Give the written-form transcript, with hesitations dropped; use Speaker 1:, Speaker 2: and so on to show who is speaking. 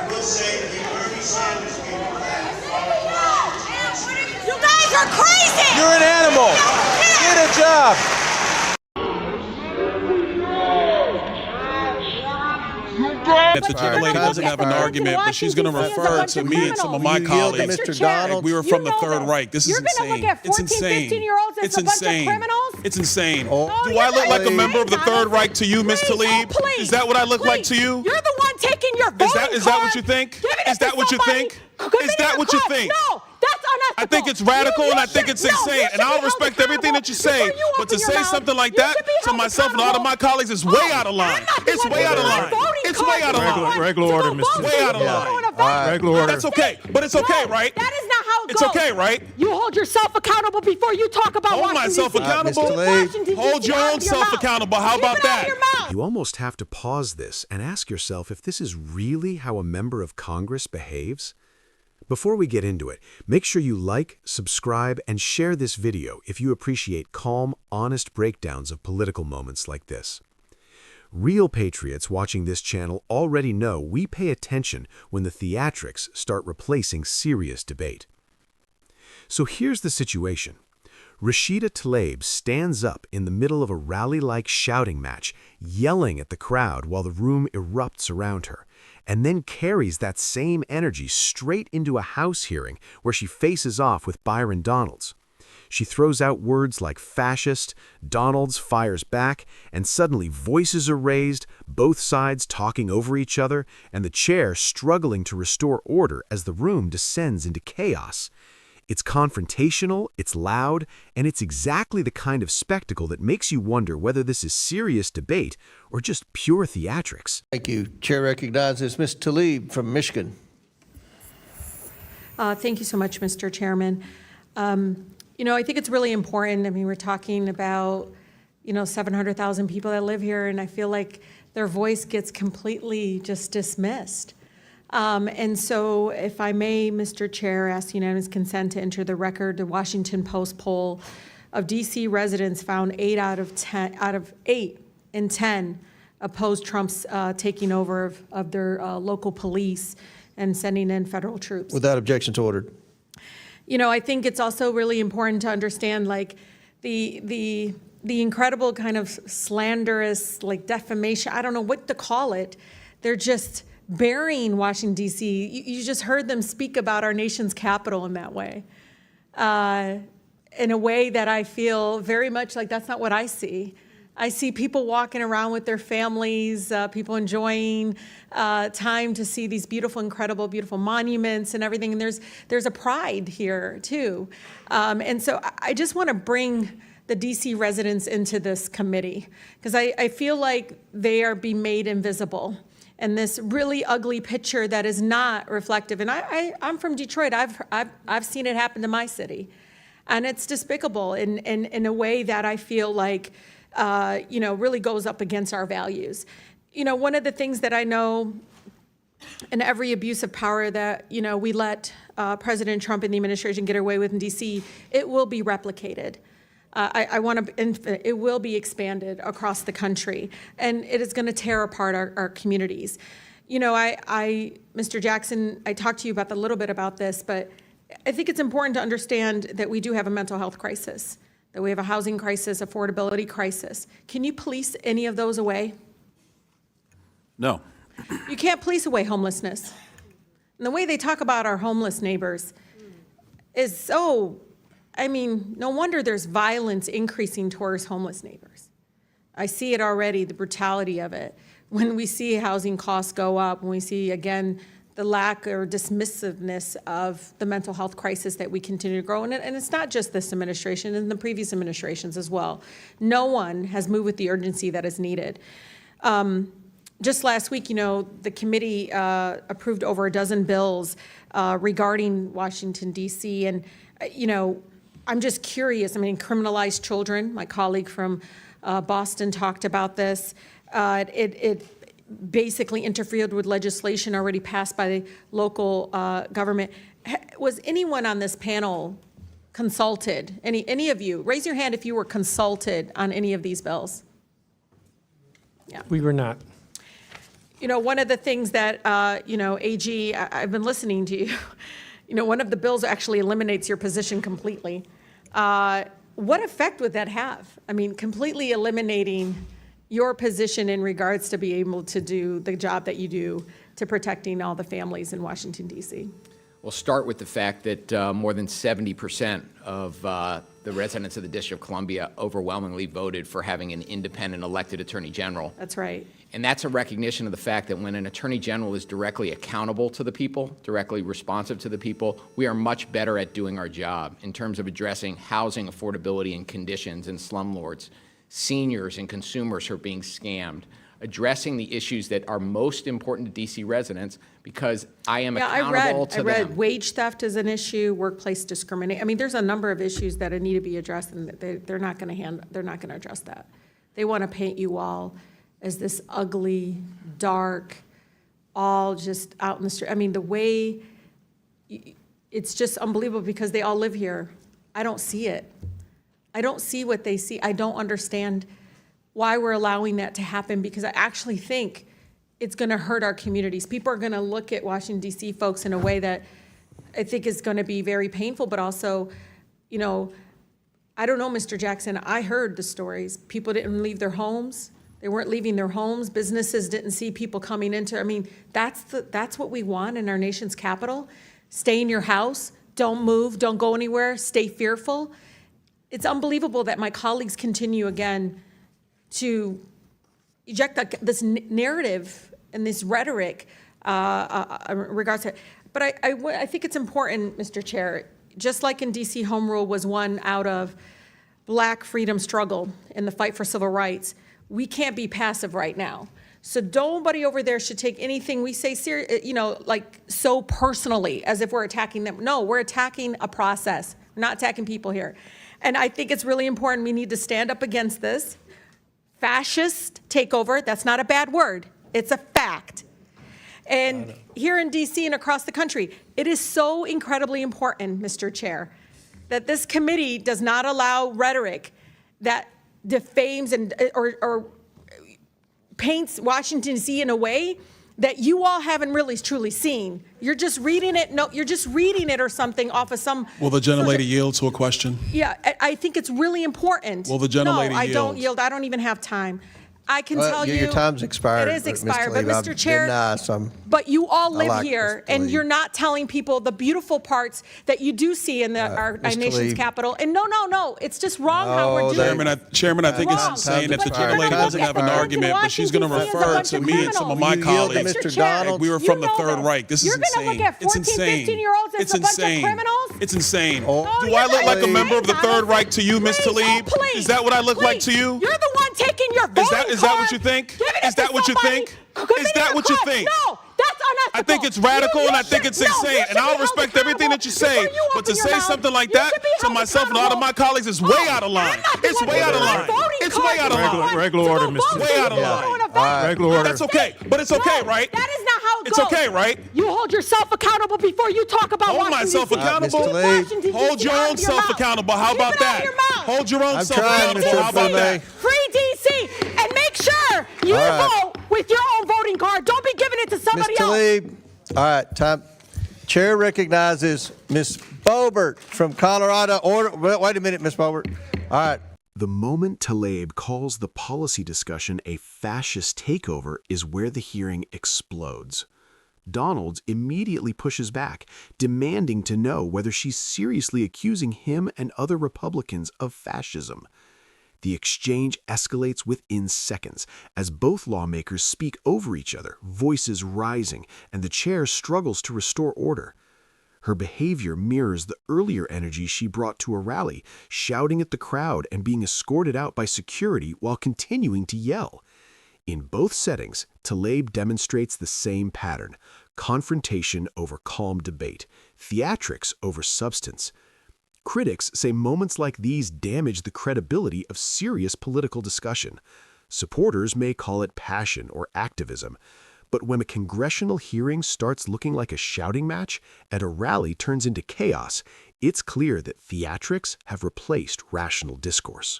Speaker 1: will say that Bernie Sanders gave you that.
Speaker 2: You guys are crazy!
Speaker 3: You're an animal! Get a job!
Speaker 4: If the gentlelady doesn't have an argument, but she's going to refer to me and some of my colleagues.
Speaker 5: Mr. Donalds.
Speaker 4: We were from the Third Reich. This is
Speaker 2: You're
Speaker 4: insane.
Speaker 2: going to look at 14,
Speaker 4: It's insane.
Speaker 2: 15-year-olds as
Speaker 4: It's
Speaker 2: a bunch of
Speaker 4: insane.
Speaker 2: criminals?
Speaker 4: It's insane.
Speaker 5: Oh,
Speaker 4: Do I look like a member of the Third Reich to you, Miss Tlaib?
Speaker 2: Please,
Speaker 4: Is that what I look like to you?
Speaker 2: You're the one taking your voting
Speaker 4: Is that what you think? Is that what you think? Is that what you think?
Speaker 2: No, that's unethical.
Speaker 4: I think it's radical and I think it's insane. And I'll respect everything that you say. But to say something like that to myself and all of my colleagues is way out of line. It's way out of line. It's way out of line.
Speaker 3: Regular order, Mr.
Speaker 4: Way out of line.
Speaker 3: Regular order.
Speaker 4: That's okay. But it's okay, right?
Speaker 2: That is not how it
Speaker 4: It's
Speaker 2: goes.
Speaker 4: okay, right?
Speaker 2: You hold yourself accountable before you talk about
Speaker 4: Hold
Speaker 2: Washington,
Speaker 4: myself
Speaker 2: D.C.
Speaker 4: accountable?
Speaker 5: Mr. Tlaib.
Speaker 2: Washington,
Speaker 4: Hold
Speaker 2: D.C.
Speaker 4: your
Speaker 2: out
Speaker 4: own
Speaker 2: of your
Speaker 4: self
Speaker 2: mouth.
Speaker 4: accountable. How
Speaker 2: Keep
Speaker 4: about
Speaker 2: it out of
Speaker 4: that?
Speaker 2: your mouth.
Speaker 6: You almost have to pause this and ask yourself if this is really how a member of Congress behaves. Before we get into it, make sure you like, subscribe, and share this video if you appreciate calm, honest breakdowns of political moments like this. Real patriots watching this channel already know we pay attention when the theatrics start replacing serious debate. So here's the situation. Rashida Tlaib stands up in the middle of a rally-like shouting match, yelling at the crowd while the room erupts around her, and then carries that same energy straight into a House hearing where she faces off with Byron Donalds. She throws out words like fascist, Donalds fires back, and suddenly voices are raised, both sides talking over each other, and the chair struggling to restore order as the room descends into chaos. It's confrontational, it's loud, and it's exactly the kind of spectacle that makes you wonder whether this is serious debate or just pure theatrics.
Speaker 5: Thank you. Chair recognizes Ms. Tlaib from Michigan.
Speaker 7: Thank you so much, Mr. Chairman. You know, I think it's really important. I mean, we're talking about, 700,000 people that live here, and I feel like their voice gets completely just dismissed. And so, if I may, Mr. Chair, ask unanimous consent to enter the record. The Washington Post poll of D.C. residents found 8 out of 8 in 10 opposed Trump's taking over of their local police and sending in federal troops.
Speaker 5: Without objections ordered.
Speaker 7: I think it's also really important to understand, like, the incredible kind of slanderous, like, defamation. I don't know what to call it. They're just burying Washington, D.C. You just heard them speak about our nation's capital in that way, in a way that I feel very much like that's not what I see. I see people walking around with their families, people enjoying time to see these beautiful, incredible, beautiful monuments and everything. And there's a pride here too. And so I just want to bring the DC residents into this committee because I feel like they are being made invisible. And this really ugly picture that is not reflective. And I'm from Detroit. I've seen it happen to my city, and it's despicable in a way that I feel like really goes up against our values. One of the things that I know in every abuse of power that we let President Trump and the administration get away with in D.C., it will be replicated. It will be expanded across the country, and it is going to tear apart our communities. Mr. Jackson, I talked to you about a little bit about this, but I think it's important to understand that we do have a mental health crisis, that we have a housing crisis, affordability crisis. Can you police any of those away?
Speaker 4: No.
Speaker 7: You can't police away homelessness. And the way they talk about our homeless neighbors is so, no wonder there's violence increasing towards homeless neighbors. I see it already, the brutality of it. When we see housing costs go up, when we see, again, the lack or dismissiveness of the mental health crisis that we continue to grow. And it's not just this administration, and the previous administrations as well. No one has moved with the urgency that is needed. Just last week, the committee approved over a dozen bills regarding Washington, D.C. And, I'm just curious. Criminalize children. My colleague from Boston talked about this. It basically interfered with legislation already passed by the local government. Was anyone on this panel consulted? Any of you? Raise your hand if you were consulted on any of these bills. Yeah.
Speaker 8: We were not.
Speaker 7: One of the things that, AG, I've been listening to you. One of the bills actually eliminates your position completely. What effect would that have? I mean, completely eliminating your position in regards to be able to do the job that you do to protecting all the families in Washington, D.C.
Speaker 8: We'll start with the fact that more than 70% of the residents of the District of Columbia overwhelmingly voted for having an independent elected attorney general.
Speaker 7: That's right.
Speaker 8: And that's a recognition of the fact that when an attorney general is directly accountable to the people, directly responsive to the people, we are much better at doing our job in terms of addressing housing affordability and conditions in slumlords, seniors and consumers who are being scammed, addressing the issues that are most important to D.C. residents, because I am accountable to them.
Speaker 7: I read wage theft is an issue, workplace discrimination. I mean, there's a number of issues that need to be addressed, and they're not going to address that. They want to paint you all as this ugly, dark, all just out in the street. I mean, the way, it's just unbelievable because they all live here. I don't see it. I don't see what they see. I don't understand why we're allowing that to happen, because I actually think it's going to hurt our communities. People are going to look at Washington, D.C. folks in a way that I think is going to be very painful, but also, I don't know, Mr. Jackson, I heard the stories. People didn't leave their homes. They weren't leaving their homes. Businesses didn't see people coming into, I mean, that's what we want in our nation's capital. Stay in your house, don't move, don't go anywhere, stay fearful. It's unbelievable that my colleagues continue again to eject this narrative and this rhetoric in regards to it. But I think it's important, Mr. Chair, just like in D.C. Home Rule was one out of Black freedom struggle in the fight for civil rights, we can't be passive right now. So nobody over there should take anything we say so personally, as if we're attacking them. No, we're attacking a process. We're not attacking people here. And I think it's really important. We need to stand up against this fascist takeover. That's not a bad word. It's a fact. And here in D.C. and across the country, it is so incredibly important, Mr. Chair, that this committee does not allow rhetoric that defames or paints Washington, D.C. in a way that you all haven't really truly seen. You're just reading it. No, you're just reading it or something off of some.
Speaker 4: Will the gentlelady yield to a question?
Speaker 7: Yeah, I think it's really important.
Speaker 4: Will the gentlelady
Speaker 7: No, I
Speaker 4: yield?
Speaker 7: don't yield. I don't even have time. I can tell you.
Speaker 5: Your time's expired.
Speaker 7: It is
Speaker 5: Ms.
Speaker 7: expired, but
Speaker 5: Tlaib.
Speaker 7: Mr. Chair,
Speaker 5: I've
Speaker 7: but you all live
Speaker 5: like
Speaker 7: here,
Speaker 5: Ms.
Speaker 7: and
Speaker 5: Tlaib.
Speaker 7: you're not telling people the beautiful parts that you do see in our
Speaker 5: Ms.
Speaker 7: nation's
Speaker 5: Tlaib.
Speaker 7: capital. And no, it's just wrong how we're doing it.
Speaker 4: Chairman, I think
Speaker 7: Wrong.
Speaker 4: it's insane that the
Speaker 7: But you're
Speaker 4: gentlelady
Speaker 7: gonna
Speaker 4: doesn't
Speaker 7: look
Speaker 4: have
Speaker 7: at
Speaker 4: an
Speaker 7: the
Speaker 4: argument, but she's going to
Speaker 7: Washington, D.C. as a
Speaker 4: refer
Speaker 7: bunch
Speaker 4: to
Speaker 7: of
Speaker 4: me and some of my
Speaker 5: criminals. You yield to
Speaker 4: colleagues.
Speaker 5: Mr. Donalds.
Speaker 4: We were from the
Speaker 7: You know
Speaker 4: Third
Speaker 7: this.
Speaker 4: Reich. This is
Speaker 7: You're
Speaker 4: insane.
Speaker 7: gonna look at
Speaker 4: It's
Speaker 7: 14,
Speaker 4: insane.
Speaker 7: 15-year-olds as
Speaker 4: It's
Speaker 7: a bunch of
Speaker 4: insane.
Speaker 7: criminals?
Speaker 4: It's insane.
Speaker 5: Oh.
Speaker 4: Do I look like a
Speaker 7: Please,
Speaker 4: member of the Third
Speaker 7: Donalds.
Speaker 4: Reich to you, Ms.
Speaker 7: Please,
Speaker 4: Tlaib?
Speaker 7: please,
Speaker 4: Is that what I look like
Speaker 7: please.
Speaker 4: to you?
Speaker 2: You're the one taking your voting
Speaker 4: Is that what
Speaker 2: card,
Speaker 4: you think?
Speaker 2: giving it
Speaker 4: Is that
Speaker 2: to
Speaker 4: what you
Speaker 2: somebody,
Speaker 4: think?
Speaker 2: giving
Speaker 4: Is
Speaker 2: it
Speaker 4: that
Speaker 2: a
Speaker 4: what you
Speaker 2: card.
Speaker 4: think?
Speaker 2: No, that's unethical.
Speaker 4: I think it's radical and I think it's insane. And I'll respect everything that you say. But to say something like that to myself and all of my colleagues is way out of line. It's way out of line. It's way out of line.
Speaker 3: Regular order, Mr.
Speaker 4: Way out of line.
Speaker 3: Regular order.
Speaker 4: That's okay. But it's okay, right?
Speaker 2: That is not how it
Speaker 4: It's
Speaker 2: goes.
Speaker 4: okay, right?
Speaker 2: You hold yourself accountable before you talk about
Speaker 4: Hold
Speaker 2: Washington,
Speaker 4: myself
Speaker 2: D.C.
Speaker 4: accountable.
Speaker 5: Mr. Tlaib.
Speaker 2: Washington,
Speaker 4: Hold
Speaker 2: D.C.
Speaker 4: your
Speaker 2: out
Speaker 4: own
Speaker 2: of your
Speaker 4: self
Speaker 2: mouth.
Speaker 4: accountable. How
Speaker 2: Keep
Speaker 4: about
Speaker 2: it out of
Speaker 4: that?
Speaker 2: your mouth.
Speaker 4: Hold your own
Speaker 5: I'm
Speaker 4: self
Speaker 5: trying,
Speaker 4: accountable.
Speaker 5: Mr.
Speaker 4: How about that?
Speaker 5: Fumay.
Speaker 2: Free D.C. and make sure you
Speaker 5: All right.
Speaker 2: vote with your own voting card. Don't be giving it to
Speaker 5: Ms.
Speaker 2: somebody else.
Speaker 5: Tlaib. All right, time. Chair recognizes Ms. Boebert from Colorado. Order. Wait a minute, Ms. Boebert. All right.
Speaker 6: The moment Tlaib calls the policy discussion a fascist takeover is where the hearing explodes. Donalds immediately pushes back, demanding to know whether she's seriously accusing him and other Republicans of fascism. The exchange escalates within seconds as both lawmakers speak over each other, voices rising, and the chair struggles to restore order. Her behavior mirrors the earlier energy she brought to a rally, shouting at the crowd and being escorted out by security while continuing to yell. In both settings, Tlaib demonstrates the same pattern: confrontation over calm debate, theatrics over substance. Critics say moments like these damage the credibility of serious political discussion. Supporters may call it passion or activism. But when a congressional hearing starts looking like a shouting match and a rally turns into chaos, it's clear that theatrics have replaced rational discourse.